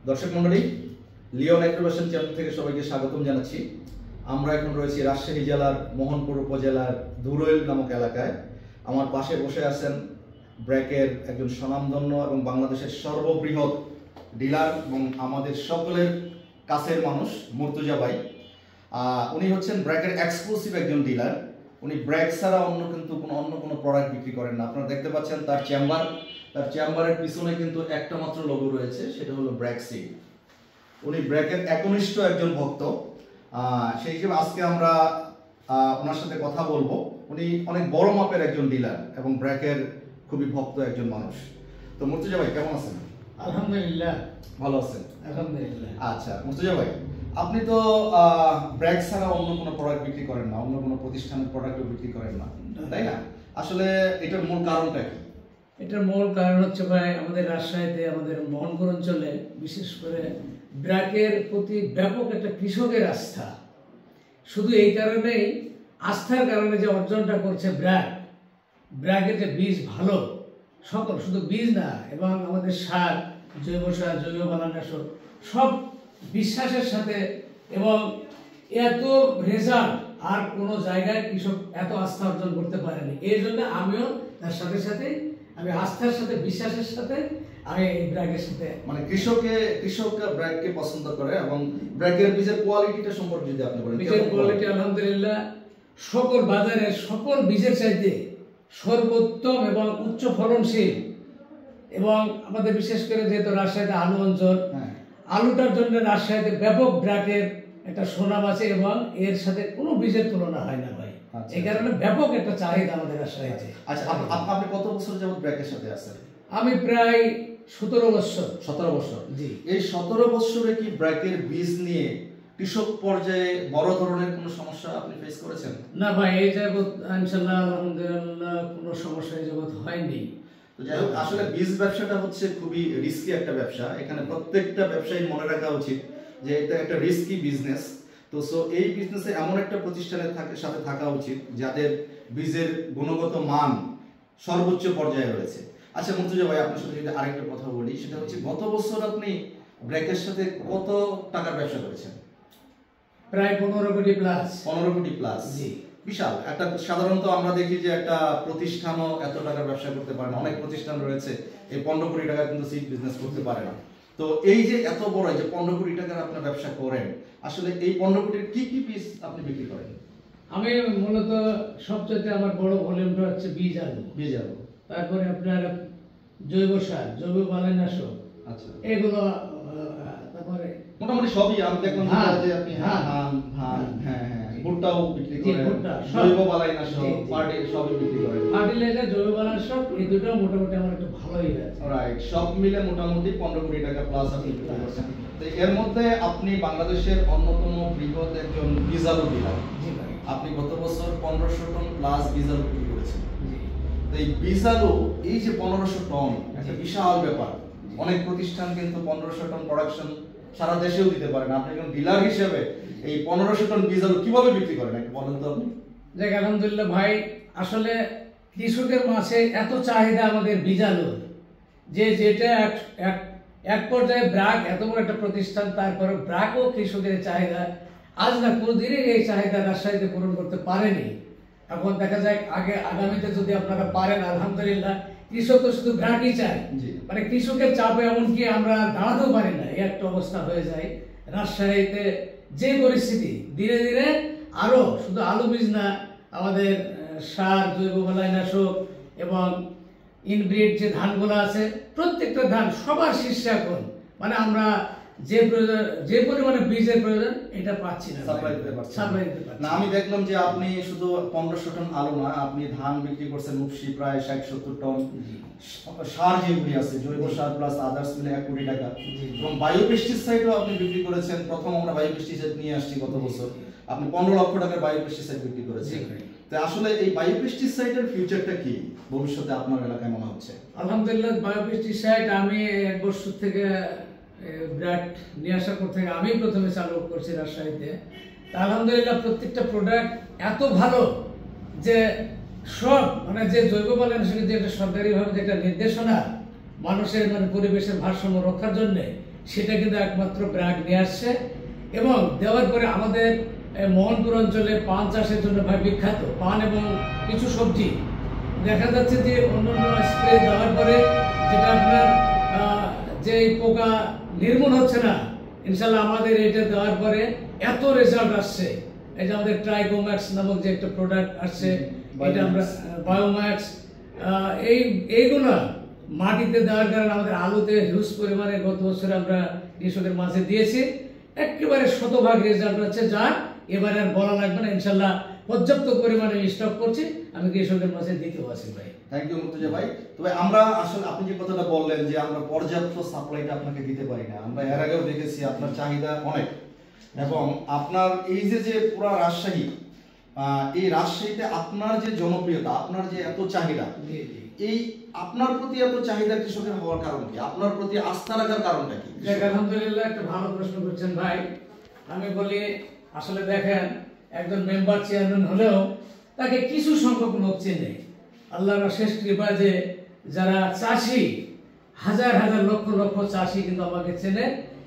দর্শক মণ্ডলী, Leone অ্যাগ্রোভেশন channel থেকে সবাইকে স্বাগতম জানাচ্ছি। আমরা এখন রয়েছি রাজশাহী জেলার মোহনপুর উপজেলার ধুরইল নামক এলাকায়। আমার পাশে বসে আছেন ব্র্যাকের একজন স্বনামধন্য এবং বাংলাদেশের সর্ববৃহৎ ডিলার এবং আমাদের সকলের কাছের মানুষ মুর্তজা ভাই। উনি হচ্ছেন ব্র্যাকের এক্সক্লুসিভ একজন ডিলার। উনি ব্র্যাক ছাড়া অন্য কোনো প্রোডাক্ট বিক্রি করেন না। আপনারা দেখতে পাচ্ছেন তার চেম্বারের পিছনে কিন্তু একটা মাত্র লোগো রয়েছে, সেটা হলো ব্র্যাক সিড। উনি ব্র্যাকের একনিষ্ঠ একজন ভক্ত। সেই হিসেবে আজকে আমরা ওনার সাথে কথা বলবো। উনি অনেক বড় মাপের একজন ডিলার এবং ব্র্যাকের খুবই ভক্ত একজন মানুষ। তো মুর্তজা ভাই কেমন আছেন? আলহামদুলিল্লাহ ভালো আছেন? আলহামদুলিল্লাহ। আচ্ছা মুর্তজা ভাই, আপনি তো ব্র্যাক ছাড়া অন্য কোনো প্রোডাক্ট বিক্রি করেন না, অন্য কোনো প্রতিষ্ঠানের প্রোডাক্টও বিক্রি করেন না, তাই না? আসলে এটার মূল কারণটা কি? এটার মূল কারণ হচ্ছে ভাই, আমাদের রাজশাহীতে, আমাদের মোহনপুর অঞ্চলে বিশেষ করে ব্র্যাকের প্রতি ব্যাপক একটা কৃষকের আস্থা। শুধু এই কারণেই, আস্থার কারণে যে অর্জনটা করছে ব্র্যাকের যে বীজ ভালো, সকল শুধু বীজ না, এবং আমাদের সার, জৈব সার, জৈব বালানাশক সব বিশ্বাসের সাথে, এবং এত রেজাল্ট আর কোনো জায়গায় কৃষক এত আস্থা অর্জন করতে পারেনি। এই জন্য আমিও তার সাথে সাথে, আমি আস্থার সাথে, বিশ্বাসের সাথে আমি এই ব্র্যাকের সাথে, মানে কৃষক ব্র্যাককে পছন্দ করে। এবং ব্র্যাকের বীজের কোয়ালিটিটা সম্পর্কে যদি আপনি বলেন। বীজের কোয়ালিটি আলহামদুলিল্লাহ সকল বাজারে সকল বীজের চাইতে সর্বোত্তম এবং উচ্চ ফলনশীল। এবং আমাদের বিশেষ করে যেহেতু রাজশাহীতে আলু অঞ্চল, আলুটার জন্য রাজশাহীতে ব্যাপক ব্র্যাকের একটা সুনাম আছে এবং এর সাথে কোনো বীজের তুলনা হয় না ভাই। এই কারণে ব্যাপক একটা চাহিদা আমাদের রাজশাহীতে। আচ্ছা, আপনি কত বছর যাবত ব্র্যাকের সাথে আছেন? আমি প্রায় 17 বছর। 17 বছর। জি। এই 17 বছরে কি ব্র্যাকের বীজ নিয়ে কৃষক পর্যায়ে বড় ধরনের কোনো সমস্যা আপনি ফেস করেছেন? না ভাই, এই জগৎ ইনশাআল্লাহ আলহামদুলিল্লাহ কোনো সমস্যা এই জগৎ হয়নি। যাই হোক, আসলে বীজ ব্যবসাটা হচ্ছে খুবই রিস্কি একটা ব্যবসা। এখানে প্রত্যেকটা ব্যবসায়ী মনে রাখা উচিত যে এটা একটা রিস্কি বিজনেস। তো এই বিজনেসে এমন একটা প্রতিষ্ঠানের সাথে থাকা উচিত যাদের বীজের গুণগত মান সর্বোচ্চ পর্যায়ে রয়েছে। আচ্ছা মুর্তজা ভাই, আপনার সাথে যদি আরেকটা কথা বলি, সেটা হচ্ছে গত বছর আপনি ব্র্যাকের সাথে কত টাকার ব্যবসা করেছেন? প্রায় 15 কোটি প্লাস। 15 কোটি প্লাস। জি, বিশাল একটা। সাধারণত আমরা দেখি যে একটা প্রতিষ্ঠানও এত টাকার ব্যবসা করতে পারে না। অনেক প্রতিষ্ঠান রয়েছে এই 15 কোটি টাকা কিন্তু সিড বিজনেস করতে পারে না। তো এই যে এত বড়, যে 15 কোটি টাকার আপনার ব্যবসা করেন, আসলে এই 15 কোটির কি কি পিস আপনি বিক্রি করেন? আমি মূলত সবচেয়ে আমার বড় ভলিউমটা হচ্ছে বীজ আলু। তারপরে আপনার জৈব সার, জৈব বালানাশক, আচ্ছা, এগুলো। তারপরে মোটামুটি সবই আমি দেখলাম যে আপনি ভুট্টাও বিক্রি করেন, জৈব বালানাশক, সবই বিক্রি করেন। ফার্টিলাইজার, জৈব বালানাশক, এই দুটো মোটামুটি আমার একটু ভালোই আছে। রাইট, সব মিলে মোটামুটি 15 কোটি টাকা প্লাস আপনি বিক্রি করছেন। তো এর মধ্যে আপনি বাংলাদেশের অন্যতম বৃহৎ একজন বীজ আলু ডিলার। আপনি গত বছর 1500 টন প্লাস বীজ আলু বিক্রি করেছেন। তো এই বীজ আলু, এই যে 1500 টন, একটা বিশাল ব্যাপার। অনেক প্রতিষ্ঠান কিন্তু 1500 টন প্রোডাকশন সারা দেশেও দিতে পারে না। আপনি একজন ডিলার হিসেবে এই 1500 টন বীজ আলু কিভাবে বিক্রি করেন একটু বলেন তো আপনি। দেখ আলহামদুলিল্লাহ ভাই, আসলে কৃষকের মাঝে এত চাহিদা আমাদের বীজ আলুর, যে যেটা এক পর্যায়ে ব্র্যাক এত বড় একটা প্রতিষ্ঠান, তারপরে ব্র্যাকও কৃষকের চাহিদা আজ না কোনোদিনই এই চাহিদা রাজশাহীতে পূরণ করতে পারেনি। এখন দেখা যায় আগামীতে যদি আপনারা পারেন, আলহামদুলিল্লাহ। কৃষক তো শুধু ব্র্যাকই চায়, মানে কৃষকের চাপে এমনকি আমরা দাঁড়াতেও পারি না, এই একটা অবস্থা হয়ে যায় রাজশাহীতে। যে পরিস্থিতি ধীরে ধীরে আরো শুধু আলু বীজ না, আমাদের সার, জৈব বালানাশক এবং ইনব্রিড যে ধানগুলো আছে, প্রত্যেকটা ধান সবার শীর্ষে এখন, মানে আমরা যে পরিমাণে বীজের প্রয়োজন এটা পাচ্ছি না, সাপ্লাই দিতে পারছি না। আমি দেখলাম যে আপনি শুধু 1500 টন আলু না, আপনি ধান বিক্রি করছেন উপসি প্রায় 60-70 টন। সার যেগুলি আছে, জৈব সার প্লাস আদার্স মিলে 1 কোটি টাকা। এবং বায়ো পেস্টিসাইডও আপনি বিক্রি করেছেন। প্রথম আমরা বায়ো পেস্টিসাইড নিয়ে আসছি গত বছর, আপনি 15 লক্ষ টাকার বায়ো পেস্টিসাইড বিক্রি করেছেন। তো আসলে এই বায়ো পেস্টিসাইডের ফিউচারটা কি ভবিষ্যতে আপনার এলাকায় মনে হচ্ছে? আলহামদুলিল্লাহ, বায়ো পেস্টিসাইড আমি 1 বছর থেকে ব্র্যাক নিয়ে আসার পর থেকে আমি প্রথমে চালু করছি রাজশাহীতে। আলহামদুলিল্লাহ, প্রত্যেকটা প্রোডাক্ট এত ভালো যে সব, মানে যে জৈব বালানাশকের যে একটা সরকারিভাবে যে একটা নির্দেশনা মানুষের, মানে পরিবেশের ভারসাম্য রক্ষার জন্য, সেটা কিন্তু একমাত্র ব্র্যাক নিয়ে আসছে। এবং দেওয়ার পরে আমাদের মোহনপুর অঞ্চলে পান চাষের জন্য ভাই বিখ্যাত, পান এবং কিছু সবজি দেখা যাচ্ছে যে অন্যান্য স্প্রে দেওয়ার পরে যেটা আপনার যে পোকা নির্মূল হচ্ছে না, ইনশাল্লাহ আমাদের এটা দেওয়ার পরে এত রেজাল্ট আসছে। এই যে আমাদের ট্রাইকোম্যাক্স নামক যে একটা প্রোডাক্ট আসছে, এটা আমরা বায়োম্যাক্স, এইগুলো মাটিতে দেওয়ার কারণে আমাদের আলুতে হিউজ পরিমাণে গত বছর আমরা কৃষকের মাঝে দিয়েছি, একেবারে শতভাগ রেজাল্ট হচ্ছে, যা এবারে আর বলা লাগবে না। ইনশাল্লাহ পর্যাপ্ত পরিমাণে স্টক করছি, আমি কৃষকের মাঝে দিতেও আছি ভাই। থ্যাংক ইউ মুর্তজা ভাই। তবে আমরা আসলে আপনি যে কথাটা বললেন যে আমরা পর্যাপ্ত সাপ্লাইটা আপনাকে দিতে পারি না, আমরা এর আগেও দেখেছি আপনার চাহিদা অনেক, এবং আপনার এই যে পুরা রাজশাহী, এই রাজশাহীতে আপনার যে জনপ্রিয়তা, আপনার যে এত চাহিদা, এই আপনার প্রতি এত চাহিদা কৃষকের হওয়ার কারণ কি? আপনার প্রতি আস্থা রাখার কারণটা কি? আলহামদুলিল্লাহ, একটা ভালো প্রশ্ন করছেন ভাই। আমি বলি আসলে দেখেন, একজন মেম্বার চেয়ারম্যান হলেও তাকে কিছু সংখ্যক লোক চেনে। আল্লাহর অশেষ কৃপা যে যারা চাষি, হাজার হাজার লক্ষ লক্ষ চাষি কিন্তু আমাকে চেনে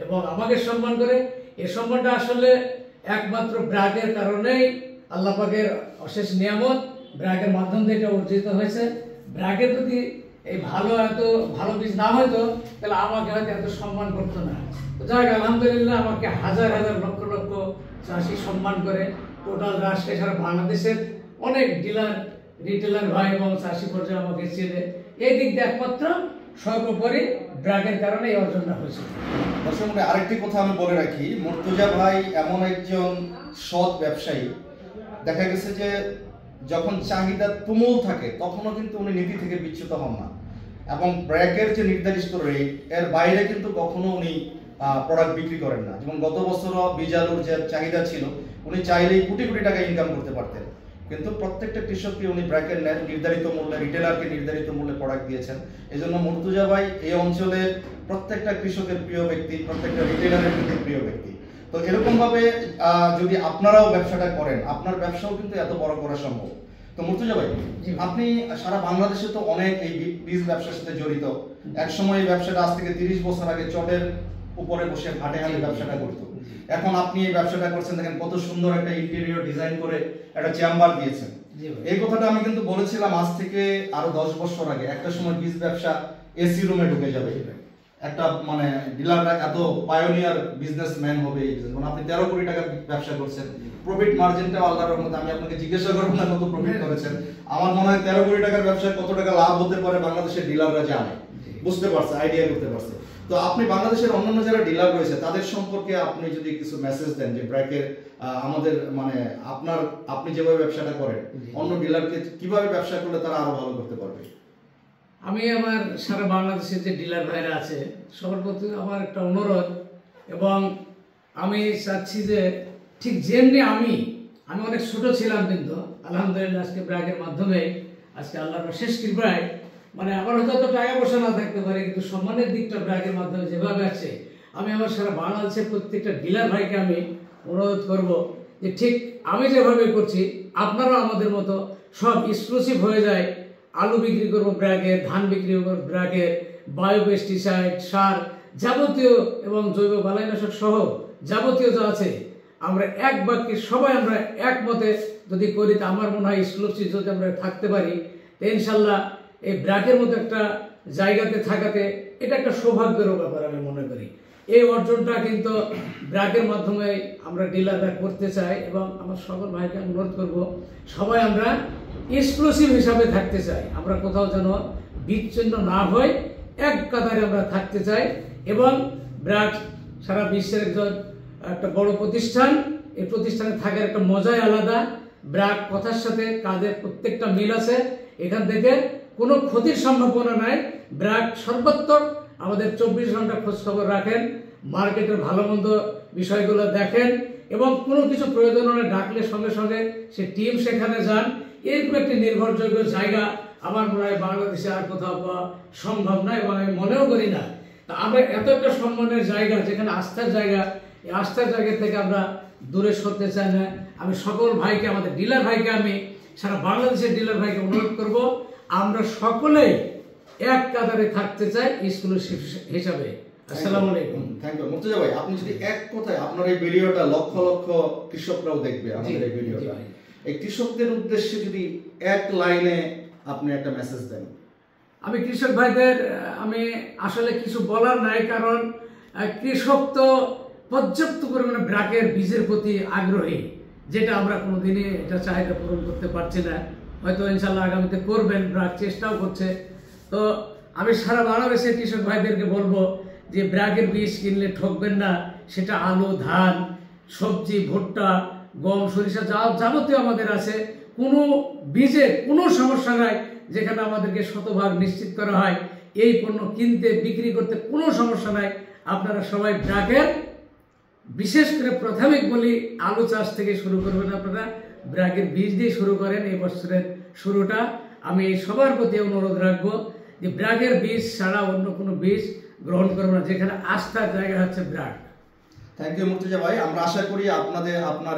এবং আমাকে সম্মান করে। এই সম্মানটা আসলে একমাত্র ব্র্যাকের কারণেই, আল্লাহ পাকের অশেষ নিয়ামত, ব্র্যাকের মাধ্যম থেকে অর্জিত হয়েছে। ব্র্যাকের যদি এই এত ভালো বীজ না হয়তো তাহলে আমাকে হয়তো এত সম্মান করতো না। তো যাই হোক, আলহামদুলিল্লাহ আমাকে হাজার হাজার লক্ষ লক্ষ চাষি সম্মান করে। টোটাল রাষ্ট্রে সারা বাংলাদেশের অনেক ডিলার, রিটেলার ভাই এবং চাষি পর্যায়ে আমাকে চেনে। এই দিক দিয়ে একমাত্র সর্বোপরি ব্র্যাকের কারণে এই অর্জনটা হয়েছে। দর্শক, আরেকটি কথা আমি বলে রাখি, মুর্তজা ভাই এমন একজন সৎ ব্যবসায়ী। দেখা গেছে যে যখন চাহিদা তুমুল থাকে তখনও কিন্তু উনি নীতি থেকে বিচ্যুত হন না, এবং ব্র্যাকের যে নির্ধারিত রেট এর বাইরে কিন্তু কখনো উনি প্রোডাক্ট বিক্রি করেন না। যেমন গত বছরও বীজ আলুর যে চাহিদা ছিল, উনি চাইলেই কোটি কোটি টাকা ইনকাম করতে পারতেন, কিন্তু প্রত্যেকটা কৃষককে উনি ব্র্যাকের নির্ধারিত মূল্যে, রিটেলারকে নির্ধারিত মূল্যে প্রোডাক্ট দিয়েছেন। এই জন্য মুর্তজা ভাই এই অঞ্চলের প্রত্যেকটা কৃষকের প্রিয় ব্যক্তি, প্রত্যেকটা রিটেলারের প্রিয় ব্যক্তি। তো এরকম ভাবে যদি আপনারাও ব্যবসাটা করেন, আপনার ব্যবসাও কিন্তু এত বড় করা সম্ভব। তো মুর্তজা ভাই, আপনি সারা বাংলাদেশে তো অনেক এই বীজ ব্যবসার সাথে জড়িত। এক সময় এই ব্যবসাটা আজ থেকে 30 বছর আগে চটের উপরে বসে হাটে হাটে ব্যবসাটা করতো। এখন আপনি এই ব্যবসাটা করছেন, দেখেন কত সুন্দর একটা ইন্টেরিয়র ডিজাইন করে একটা চেম্বার দিয়েছেন। এই কথাটা আমি কিন্তু বলেছিলাম আজ থেকে আরো 10 বছর আগে। একটা সময় বীজ ব্যবসা এসি রুমে ঢুকে যাবে, একটা মানে ডিলাররা এত পায়োনিয়ার বিজনেসম্যান হবে। যেমন আপনি 13 কোটি টাকা ব্যবসা করছেন, প্রফিট মার্জিনটাও আল্লাহর রহমতে, আমি আপনাকে জিজ্ঞাসা করব না কত প্রফিট করেছেন। আমার মনে হয় 13 কোটি টাকার ব্যবসায় কত টাকা লাভ হতে পারে বাংলাদেশের ডিলাররা জানে, বুঝতে পারছে, আইডিয়া করতে পারছে। তো আপনি বাংলাদেশের অন্যান্য যারা ডিলার রয়েছে তাদের সম্পর্কে আপনি যদি কিছু মেসেজ দেন যে ব্র্যাকের আমাদের মানে আপনি যেভাবে ব্যবসাটা করেন, অন্য ডিলারকে কিভাবে ব্যবসা করলে তারা আরো ভালো করতে পারবে। আমি আমার সারা বাংলাদেশের যে ডিলার ভাইরা আছে সবার প্রতি আমার একটা অনুরোধ, এবং আমি চাচ্ছি যে ঠিক যেমনি আমি অনেক ছোট ছিলাম, কিন্তু আলহামদুলিল্লাহ আজকে ব্র্যাকের মাধ্যমে, আজকে আল্লাহর শেষ কৃপায়, মানে আমার হয়তো টাকা পয়সা না থাকতে পারে, কিন্তু সম্মানের দিকটা ব্র্যাকের মাধ্যমে যেভাবে আছে, আমি আমার সারা বাংলাদেশের প্রত্যেকটা ডিলার ভাইকে আমি অনুরোধ করব যে ঠিক আমি যেভাবে করছি আপনারাও আমাদের মতো সব এক্সক্লুসিভ হয়ে যায়। আলু বিক্রি করবো ব্র্যাকের, ধান বিক্রি করবো ব্র্যাকের, বায়োপেস্টিসাইড, সার, যাবতীয় এবং জৈব বালাইনাশক সহ যাবতীয় যা আছে, আমরা এক বাক্যে সবাই আমরা একমতে যদি করি, তা আমার মনে হয় এক্সক্লুসিভ যদি আমরা থাকতে পারি, ইনশাল্লাহ এই ব্র্যাকের মতো একটা জায়গাতে থাকাতে এটা একটা সৌভাগ্যের ব্যাপার আমি মনে করি। এই অর্জনটা কিন্তু ব্র্যাকের মাধ্যমে আমরা ডিলাররা করতে চাই, এবং আমার সকল ভাইকে অনুরোধ করব সবাই আমরা এক্সক্লুসিভ হিসাবে থাকতে চাই। আমরা কোথাও যেন বিচ্ছিন্ন না হয়, এক কাতারে আমরা থাকতে চাই। এবং ব্র্যাক সারা বিশ্বের একটা বড় প্রতিষ্ঠান, এই প্রতিষ্ঠানে থাকার একটা মজাই আলাদা। ব্র্যাক কথার সাথে কাজের প্রত্যেকটা মিল আছে, এখান থেকে কোনো ক্ষতির সম্ভাবনা নাই। ব্র্যাক সর্বাত্মক আমাদের 24 ঘন্টা খোঁজ খবর রাখেন, মার্কেটের ভালো মন্দ বিষয়গুলো দেখেন, এবং কোনো কিছু প্রয়োজন হলে ডাকলে সঙ্গে সঙ্গে সে টিম সেখানে যান। এরকম একটি নির্ভরযোগ্য জায়গা আমার মনে হয় বাংলাদেশে আর কোথাও পাওয়া সম্ভব নয়, এবং আমি মনেও করি না। তা আমরা এত একটা সম্মানের জায়গা, যেখানে আস্থার জায়গা, এই আস্থার জায়গা থেকে আমরা দূরে সরতে চাই না। আমি সকল ভাইকে, আমাদের ডিলার ভাইকে, আমি সারা বাংলাদেশের ডিলার ভাইকে অনুরোধ করব, আমরা সকলেই এক কাতারে থাকতে চাই এক্সক্লুসিভ হিসাবে। আসসালামু আলাইকুম। থ্যাংক ইউ মুর্তজা ভাই, আপনি যদি এক কথায় আপনার এই ভিডিওটা লক্ষ লক্ষ কৃষকরাও দেখবে আমাদের এই ভিডিওটা, এই কৃষকদের উদ্দেশ্যে যদি এক লাইনে আপনি একটা মেসেজ দেন। আমি কৃষক ভাইদের আমি আসলে কিছু বলার নাই, কারণ কৃষক তো পর্যাপ্ত পরিমাণে ব্র্যাকের বীজের প্রতি আগ্রহী, যেটা আমরা কোনোদিনই এটা চাহিদা পূরণ করতে পারছি না। হয়তো ইনশাল্লাহ আগামীতে করবেন, ব্র্যাক চেষ্টাও করছে। তো আমি সারা বাংলাদেশের কৃষক ভাইদেরকে বলবো যে ব্র্যাকের বীজ কিনলে ঠকবেন না। সেটা আলু, ধান, সবজি, ভুট্টা, গম, সরিষা যা যাবতীয় আমাদের আছে, কোনো বীজের কোনো সমস্যা নাই, যেখানে আমাদেরকে শতভাগ নিশ্চিত করা হয় এই পণ্য কিনতে বিক্রি করতে কোনো সমস্যা নাই। আপনারা সবাই ব্র্যাকের, বিশেষ করে প্রাথমিক বলি আলু চাষ থেকে শুরু করবেন, আপনারা ব্র্যাকের বীজ দিয়ে শুরু করেন এই বছরের শুরুটা। আমি সবার প্রতি অনুরোধ রাখবো যে ব্র্যাকের বীজ ছাড়া অন্য কোনো বীজ গ্রহণ করবো না, যেখানে আস্থার জায়গা হচ্ছে ব্র্যাক। থ্যাংক ইউ মুর্তজা ভাই। আমরা আশা করি আপনার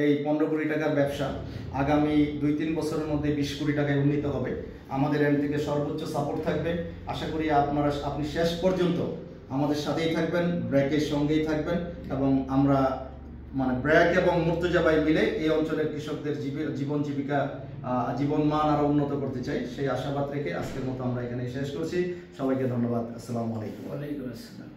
এই 15 কোটি টাকার ব্যবসা আগামী 2-3 বছরের মধ্যে 20 কোটি টাকায় উন্নীত হবে। আমাদের এন্ড থেকে সর্বোচ্চ সাপোর্ট থাকবে। আশা করি আপনি শেষ পর্যন্ত আমাদের সাথেই থাকবেন, ব্র্যাকের সঙ্গেই থাকবেন, এবং আমরা মানে ব্র্যাক এবং মুর্তজা ভাই মিলে এই অঞ্চলের কৃষকদের জীবন জীবিকা, জীবন মান আরো উন্নত করতে চাই। সেই আশাবাদ রেখে আজকের মতো আমরা এখানে শেষ করছি। সবাইকে ধন্যবাদ। আসসালামু আলাইকুম। ওয়ালাইকুম আসসালাম।